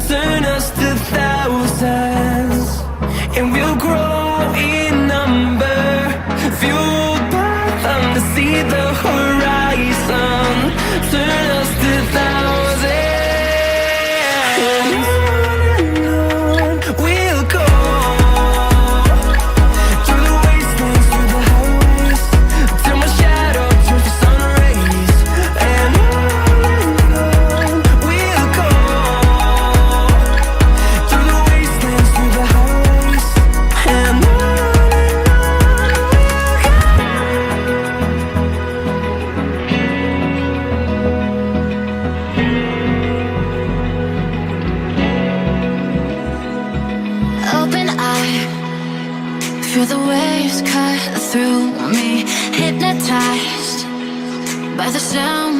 turn us to thousands, and we'll grow in number, fueled by them to see the horizon. Turn us to thousands, and on we'll go, through the wastelands, through the highways, till my shadow turns to sun rays. And on we'll go, through the wastelands, through the highways, and on Open eye, feel the waves cut through me, hypnotized by the sound